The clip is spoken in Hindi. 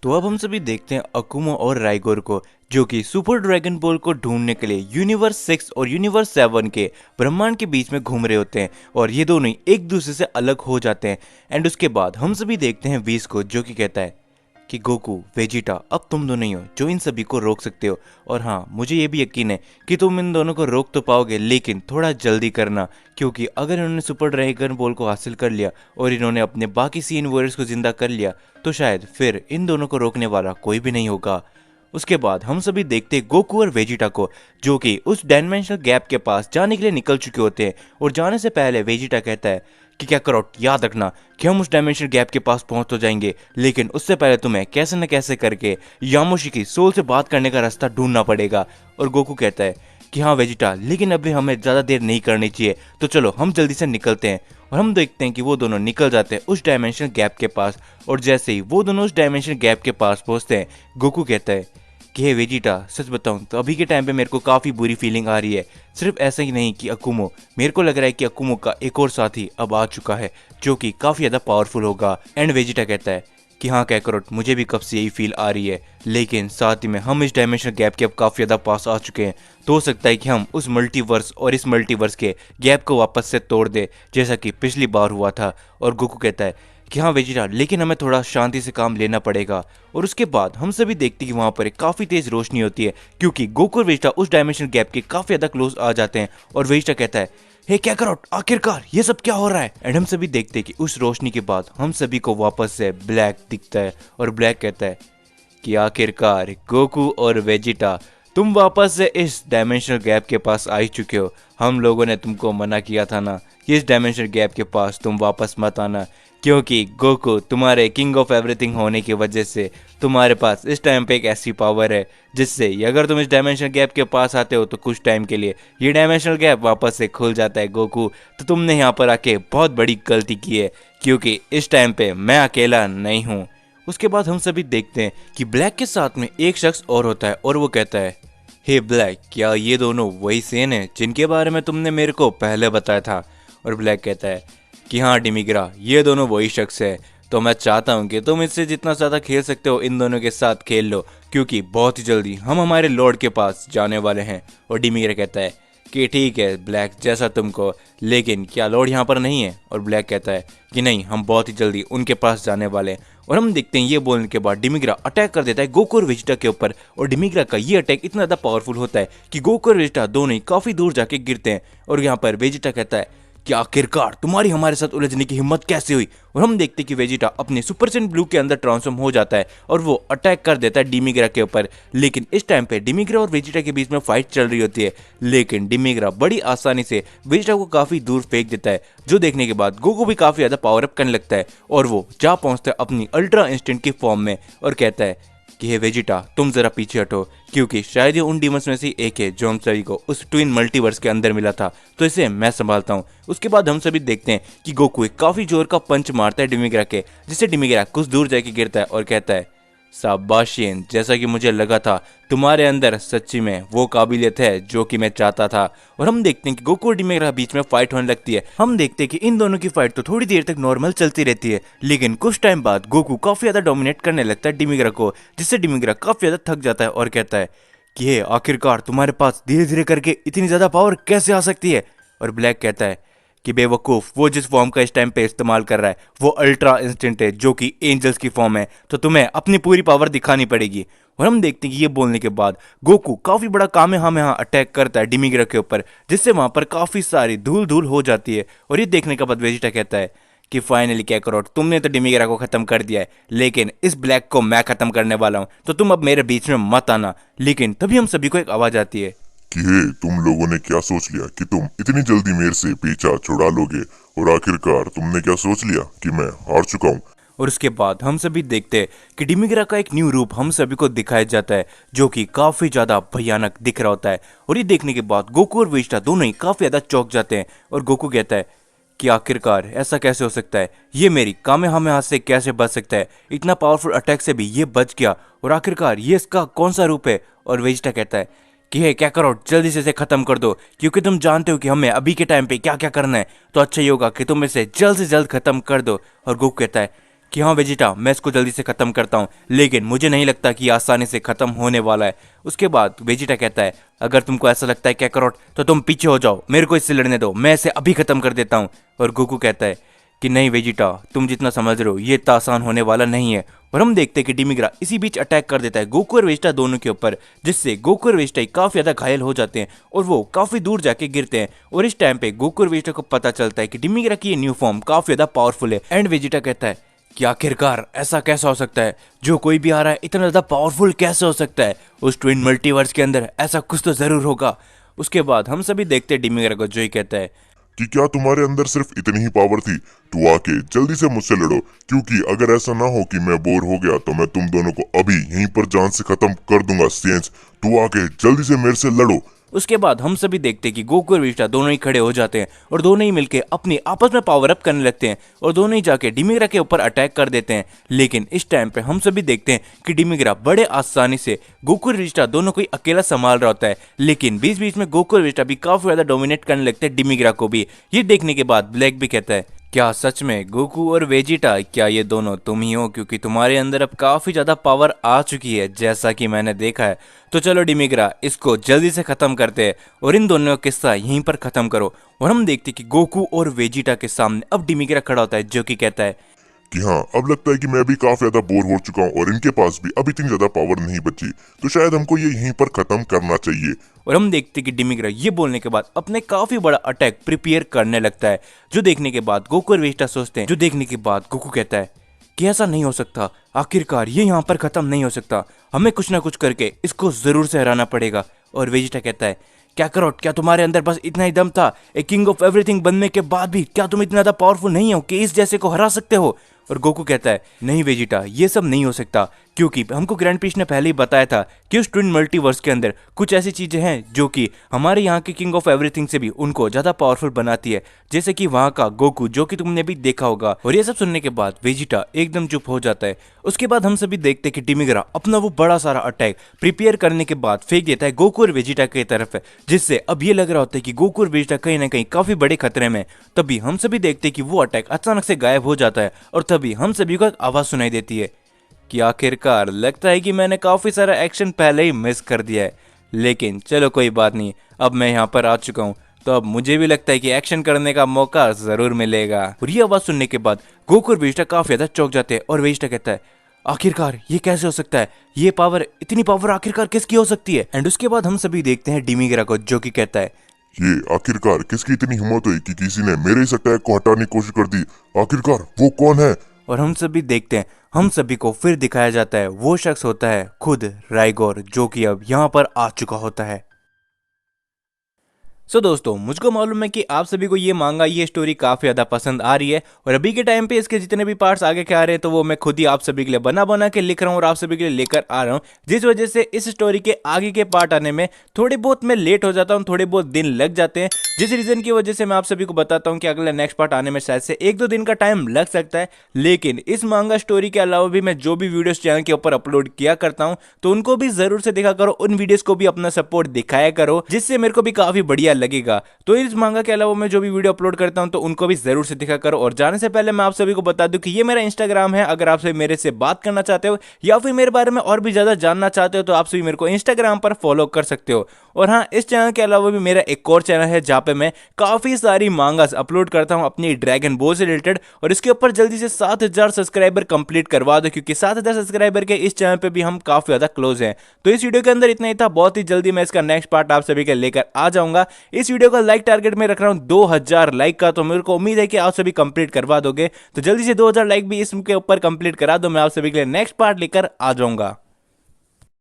तो अब हम सभी देखते हैं अकुमो और राइगोर को, जो कि सुपर ड्रैगन बॉल को ढूंढने के लिए यूनिवर्स 6 और यूनिवर्स 7 के ब्रह्मांड के बीच में घूम रहे होते हैं और ये दोनों ही एक दूसरे से अलग हो जाते हैं। एंड उसके बाद हम सभी देखते हैं व्हीस को, जो कि कहता है कि गोकू, वेजिटा, अब तुम दोनों ही हो जो इन सभी को रोक सकते हो। और हाँ, मुझे ये भी यकीन है कि तुम इन दोनों को रोक तो पाओगे, लेकिन थोड़ा जल्दी करना, क्योंकि अगर इन्होंने सुपर ड्रैगन बॉल को हासिल कर लिया और इन्होंने अपने बाकी सीन वॉरियर्स को जिंदा कर लिया तो शायद फिर इन दोनों को रोकने वाला कोई भी नहीं होगा। उसके बाद हम सभी देखते हैं गोकू और वेजिटा को, जो कि उस डायमेंशनल गैप के पास जाने के लिए निकल चुके होते हैं। और जाने से पहले वेजिटा कहता है कि क्या करो, याद रखना कि हम उस डायमेंशनल गैप के पास पहुंच तो जाएंगे, लेकिन उससे पहले तुम्हें कैसे न कैसे करके यामोशी की सोल से बात करने का रास्ता ढूंढना पड़ेगा। और गोकू कहता है कि हाँ वेजिटा, लेकिन अभी हमें ज़्यादा देर नहीं करनी चाहिए, तो चलो हम जल्दी से निकलते हैं। और हम देखते हैं कि वो दोनों निकल जाते हैं उस डायमेंशनल गैप के पास। और जैसे ही वो दोनों उस डायमेंशनल गैप के पास पहुंचते हैं, गोकू कहता है कि हे वेजिटा, सच बताऊं तो अभी के टाइम पे मेरे को काफ़ी बुरी फीलिंग आ रही है। सिर्फ ऐसा ही नहीं कि अकुमो, मेरे को लग रहा है कि अकुमो का एक और साथी अब आ चुका है जो कि काफ़ी ज़्यादा पावरफुल होगा। एंड वेजिटा कहता है कि हाँ कैकरोट, मुझे भी कब से यही फील आ रही है, लेकिन साथ ही में हम इस डायमेंशनल गैप के अब काफ़ी ज़्यादा पास आ चुके हैं, तो हो सकता है कि हम उस मल्टीवर्स और इस मल्टीवर्स के गैप को वापस से तोड़ दे, जैसा कि पिछली बार हुआ था। और गोकू कहता है कि हाँ वेजिटा, लेकिन हमें थोड़ा शांति से काम लेना पड़ेगा। और उसके बाद हम सभी देखते हैं कि वहाँ पर एक काफ़ी तेज़ रोशनी होती है, क्योंकि गोकू और वेजिटा उस डायमेंशनल गैप के काफ़ी ज़्यादा क्लोज आ जाते हैं। और वेजिटा कहता है हे क्या करो, आखिरकार ये सब क्या हो रहा है। एंड हम सभी देखते हैं कि उस रोशनी के बाद हम सभी को वापस से ब्लैक दिखता है। और ब्लैक कहता है कि आखिरकार गोकू और वेजिटा, तुम वापस से इस डायमेंशनल गैप के पास आ ही चुके हो। हम लोगों ने तुमको मना किया था ना कि इस डायमेंशनल गैप के पास तुम वापस मत आना, क्योंकि गोकू, तुम्हारे किंग ऑफ एवरीथिंग होने की वजह से तुम्हारे पास इस टाइम पे एक ऐसी पावर है जिससे अगर तुम इस डायमेंशनल गैप के पास आते हो तो कुछ टाइम के लिए ये डायमेंशनल गैप वापस से खुल जाता है। गोकू, तो तुमने यहाँ पर आके बहुत बड़ी गलती की है, क्योंकि इस टाइम पे मैं अकेला नहीं हूँ। उसके बाद हम सभी देखते हैं कि ब्लैक के साथ में एक शख्स और होता है और वो कहता है हे ब्लैक, क्या ये दोनों वही सेन है जिनके बारे में तुमने मेरे को पहले बताया था। और ब्लैक कहता है कि हाँ डिमिग्रा, ये दोनों वही शख्स है, तो मैं चाहता हूँ कि तुम इससे जितना ज़्यादा खेल सकते हो इन दोनों के साथ खेल लो, क्योंकि बहुत ही जल्दी हम हमारे लॉर्ड के पास जाने वाले हैं। और डिमिग्रा कहता है कि ठीक है ब्लैक, जैसा तुमको, लेकिन क्या लॉर्ड यहाँ पर नहीं है। और ब्लैक कहता है कि नहीं, हम बहुत ही जल्दी उनके पास जाने वाले हैं। और हम देखते हैं ये बोलने के बाद डिमिग्रा अटैक कर देता है गोकू और वेजिटा के ऊपर। और डिमिग्रा का ये अटैक इतना ज़्यादा पावरफुल होता है कि गोकू और वेजिटा दोनों ही काफ़ी दूर जाके गिरते हैं। और यहाँ पर वेजिटा कहता है कि आखिरकार तुम्हारी हमारे साथ उलझने की हिम्मत कैसे हुई। और हम देखते हैं कि वेजिटा अपने सुपर सेंट ब्लू के अंदर ट्रांसफॉर्म हो जाता है और वो अटैक कर देता है डिमिग्रा के ऊपर। लेकिन इस टाइम पे डिमिग्रा और वेजिटा के बीच में फाइट चल रही होती है, लेकिन डिमिग्रा बड़ी आसानी से वेजिटा को काफी दूर फेंक देता है, जो देखने के बाद गोकू भी काफी ज्यादा पावर अप करने लगता है और वो जा पहुंचता है अपनी अल्ट्रा इंस्टेंट की फॉर्म में। और कहता है कि हे वेजिटा, तुम जरा पीछे हटो, क्योंकि शायद ये उन डीमंस में से एक है जो हम सभी को उस ट्विन मल्टीवर्स के अंदर मिला था, तो इसे मैं संभालता हूँ। उसके बाद हम सभी देखते हैं कि गोकू एक काफी जोर का पंच मारता है डिमिग्रा के, जिससे डिमिग्रा कुछ दूर जाके गिरता है और कहता है शाबाशियन, जैसा कि मुझे लगा था तुम्हारे अंदर सच्ची में वो काबिलियत है जो कि मैं चाहता था। और हम देखते हैं कि गोकू और डिमिग्रा बीच में फाइट होने लगती है। हम देखते हैं कि इन दोनों की फाइट तो थोड़ी देर तक नॉर्मल चलती रहती है, लेकिन कुछ टाइम बाद गोकू काफी ज्यादा डोमिनेट करने लगता है डिमिग्रा को, जिससे डिमिग्रा काफी ज्यादा थक जाता है और कहता है कि हे आखिरकार तुम्हारे पास धीरे धीरे करके इतनी ज्यादा पावर कैसे आ सकती है। और ब्लैक कहता है कि बेवकूफ़, वो जिस फॉर्म का इस टाइम पे इस्तेमाल कर रहा है वो अल्ट्रा इंस्टेंट है, जो कि एंजल्स की फॉर्म है, तो तुम्हें अपनी पूरी पावर दिखानी पड़ेगी। और हम देखते हैं कि ये बोलने के बाद गोकू काफ़ी बड़ा कामेहामेहा अटैक करता है डिमिग्रा के ऊपर, जिससे वहाँ पर काफ़ी सारी धूल धूल हो जाती है। और ये देखने के बाद वेजिटा कहता है कि फाइनली कैकरोट, तुमने तो डिमिग्रा को ख़त्म कर दिया है, लेकिन इस ब्लैक को मैं ख़त्म करने वाला हूँ, तो तुम अब मेरे बीच में मत आना। लेकिन तभी हम सभी को एक आवाज़ आती है कि हे, तुम लोगों ने क्या सोच लिया कि तुम इतनी जल्दी मेरे से पीछा छुड़ा लोगे, और आखिरकार तुमने क्या सोच लिया कि मैं हार चुका हूँ। और उसके बाद हम सभी देखते हैं कि डिमिग्रा का एक न्यू रूप हम सभी को दिखाया जाता है, जो कि काफ़ी ज़्यादा भयानक दिख रहा होता है। और ये देखने के बाद गोकू और वेजिटा दोनों ही काफ़ी ज़्यादा चौंक जाते हैं। और गोकू कहता है कि आखिरकार ऐसा कैसे हो सकता है, ये मेरी कामेहामेहा से कैसे बच सकता है, इतना पावरफुल अटैक से भी ये बच गया, और आखिरकार ये इसका कौन सा रूप है। और वेजिटा कहता है कि हे क्या करो, जल्दी से इसे ख़त्म कर दो, क्योंकि तुम जानते हो कि हमें अभी के टाइम पे क्या क्या करना है, तो अच्छा ही होगा कि तुम इसे जल्द से जल्द ख़त्म कर दो। और गोकू कहता है कि हाँ वेजिटा, मैं इसको जल्दी से खत्म करता हूँ, लेकिन मुझे नहीं लगता कि ये आसानी से खत्म होने वाला है। उसके बाद वेजिटा कहता है अगर तुमको ऐसा लगता है कैकरोट तो तुम पीछे हो जाओ, मेरे को इससे लड़ने दो, मैं इसे अभी खत्म कर देता हूँ। और गोकू कहता है कि नहीं वेजिटा, तुम जितना समझ रहे हो ये इतना आसान होने वाला नहीं है। और हम देखते हैं कि डिमिग्रा इसी बीच अटैक कर देता है गोकू और वेजिटा दोनों के ऊपर, जिससे गोकू और वेजिटा काफी ज्यादा घायल हो जाते हैं और वो काफी दूर जाके गिरते हैं। और इस टाइम पे गोकू और वेजिटा को पता चलता है कि डिमिग्रा की ये न्यू फॉर्म काफी ज्यादा पावरफुल है। एंड वेजिटा कहता है कि आखिरकार ऐसा कैसा हो सकता है, जो कोई भी आ रहा है इतना ज्यादा पावरफुल कैसे हो सकता है, उस ट्विन मल्टीवर्स के अंदर ऐसा कुछ तो जरूर होगा। उसके बाद हम सभी देखते हैं डिमिग्रा को, जो ही कहता है कि क्या तुम्हारे अंदर सिर्फ इतनी ही पावर थी? तो आके जल्दी से मुझसे लड़ो, क्योंकि अगर ऐसा ना हो कि मैं बोर हो गया तो मैं तुम दोनों को अभी यहीं पर जान से खत्म कर दूंगा। सेंस, तो आके जल्दी से मेरे से लड़ो। उसके बाद हम सभी देखते हैं कि गोकू और वेजिटा दोनों ही खड़े हो जाते हैं और दोनों ही मिलके अपनी आपस में पावर अप करने लगते हैं और दोनों ही जाके डिमिग्रा के ऊपर अटैक कर देते हैं। लेकिन इस टाइम पे हम सभी देखते हैं कि डिमिग्रा बड़े आसानी से गोकू और वेजिटा दोनों को ही अकेला संभाल रहा होता है, लेकिन बीच बीच में गोकू और वेजिटा भी काफी ज्यादा डोमिनेट करने लगते हैं डिमिग्रा को भी। ये देखने के बाद ब्लैक भी कहता है क्या सच में गोकू और वेजिटा, क्या ये दोनों तुम ही हो? क्योंकि तुम्हारे अंदर अब काफी ज्यादा पावर आ चुकी है जैसा कि मैंने देखा है। तो चलो डिमिग्रा, इसको जल्दी से खत्म करते हैं और इन दोनों का किस्सा यहीं पर खत्म करो। और हम देखते हैं कि गोकू और वेजिटा के सामने अब डिमिग्रा खड़ा होता है, जो कि कहता है कि हाँ, अब लगता है कि मैं भी काफी ज्यादा बोर हो चुका हूँ और इनके पास भी अब इतनी ज्यादा पावर नहीं बची, तो शायद हमको ये यहीं पर खत्म करना चाहिए। और हम देखते हैं कि डिमिग्रा ये बोलने के बाद अपने काफी बड़ा अटैक प्रिपेयर करने लगता है, जो देखने के बाद गोकू और वेजिटा सोचते हैं। जो देखने के बाद गोकू कहता है कि ऐसा नहीं हो सकता, आखिरकार ये यहाँ पर खत्म नहीं हो सकता, हमें कुछ ना कुछ करके इसको जरूर से हराना पड़ेगा। और वेजिटा कहता है कैकरोट, क्या तुम्हारे अंदर बस इतना ही दम था? एक किंग ऑफ एवरीथिंग बनने के बाद भी क्या तुम इतना ज्यादा पावरफुल नहीं हो कि इस जैसे को हरा सकते हो? और गोकू कहता है नहीं वेजिटा, ये सब नहीं हो सकता, क्योंकि हमको ग्रैंड पीस ने पहले ही बताया था कि उस ट्विन मल्टीवर्स के अंदर कुछ ऐसी चीजें हैं जो कि हमारे यहाँ के किंग ऑफ एवरीथिंग से भी उनको ज्यादा पावरफुल बनाती है, जैसे कि वहाँ का गोकू, जो कि तुमने भी देखा होगा। और ये सब सुनने के बाद वेजिटा एकदम चुप हो जाता है। उसके बाद हम सभी देखते हैं कि डिमिग्रा अपना वो बड़ा सारा अटैक प्रिपेयर करने के बाद फेंक देता है गोकू और वेजिटा की तरफ, जिससे अब ये लग रहा होता है कि गोकू और वेजिटा कहीं ना कहीं काफी बड़े खतरे में। तभी हम सभी देखते हैं कि वो अटैक अचानक से गायब हो जाता है और तभी हम सभी को एक आवाज सुनाई देती है कि आखिरकार लगता है कि मैंने काफी सारा एक्शन पहले ही मिस कर दिया है, लेकिन चलो कोई बात नहीं, अब मैं यहाँ पर आ चुका हूँ, तो अब मुझे भी लगता है कि एक्शन करने का मौका जरूर मिलेगा। और ये आवाज सुनने के बाद गोकू और वेजिटा काफी ज्यादा चौंक जाते हैं और वेजिटा कहता है आखिरकार ये कैसे हो सकता है, ये पावर, इतनी पावर आखिरकार किसकी हो सकती है? एंड उसके बाद हम सभी देखते हैं डिमिग्रा को, जो कि कहता है ये आखिरकार किसकी इतनी हिम्मत हुई कि किसी ने मेरे इस अटैक को हटाने की कोशिश कर दी? आखिरकार वो कौन है? और हम सभी देखते हैं, हम सभी को फिर दिखाया जाता है वो शख्स होता है खुद राइगोर, जो कि अब यहाँ पर आ चुका होता है। सो दोस्तों, मुझको मालूम है कि आप सभी को ये मांगा, ये स्टोरी काफ़ी ज़्यादा पसंद आ रही है और अभी के टाइम पे इसके जितने भी पार्ट्स आगे के आ रहे हैं तो वो मैं खुद ही आप सभी के लिए बना के लिख रहा हूँ और आप सभी के लिए लेकर आ रहा हूँ, जिस वजह से इस स्टोरी के आगे के पार्ट आने में थोड़ी बहुत मैं लेट हो जाता हूँ, थोड़े बहुत दिन लग जाते हैं, जिस रीज़न की वजह से मैं आप सभी को बताता हूँ कि अगला नेक्स्ट पार्ट आने में शायद से 1-2 दिन का टाइम लग सकता है। लेकिन इस मांगा स्टोरी के अलावा भी मैं जो भी वीडियोस चैनल के ऊपर अपलोड किया करता हूँ तो उनको भी ज़रूर से देखा करो, उन वीडियोस को भी अपना सपोर्ट दिखाया करो, जिससे मेरे को भी काफ़ी बढ़िया लगेगा। तो इस मांगा के अलावा मैं जो भी वीडियो अपलोड करता हूं तो उनको भी जरूर से देखा करो। और जाने से पहले मैं आप सभी को बता दूं कि ये मेरा इंस्टाग्राम है, अगर आप सभी मेरे से बात करना चाहते हो या फिर मेरे बारे में और भी ज्यादा जानना चाहते हो तो आप सभी मेरे को इंस्टाग्राम पर फॉलो कर सकते हो। और हाँ, इस चैनल के अलावा भी मेरा एक और चैनल है जहाँ पे मैं काफी सारी मांगास अपलोड करता हूँ अपनी ड्रैगन बॉल से रिलेटेड, और इसके ऊपर जल्दी से 7000 सब्सक्राइबर कंप्लीट करवा दो, क्योंकि 7000 सब्सक्राइबर के इस चैनल पे भी हम काफी ज्यादा क्लोज हैं। तो इस वीडियो के अंदर इतना ही था, बहुत ही जल्दी मैं इसका नेक्स्ट पार्ट आप सभी के लेकर आ जाऊंगा। इस वीडियो का लाइक टारगेट में रख रहा हूँ 2000 लाइक का, तो मेरे को उम्मीद है कि आप सभी कंप्लीट करवा दोगे। तो जल्दी से 2000 लाइक भी इसके ऊपर कंप्लीट करा दो, मैं आप सभी के लिए नेक्स्ट पार्ट लेकर आ जाऊंगा।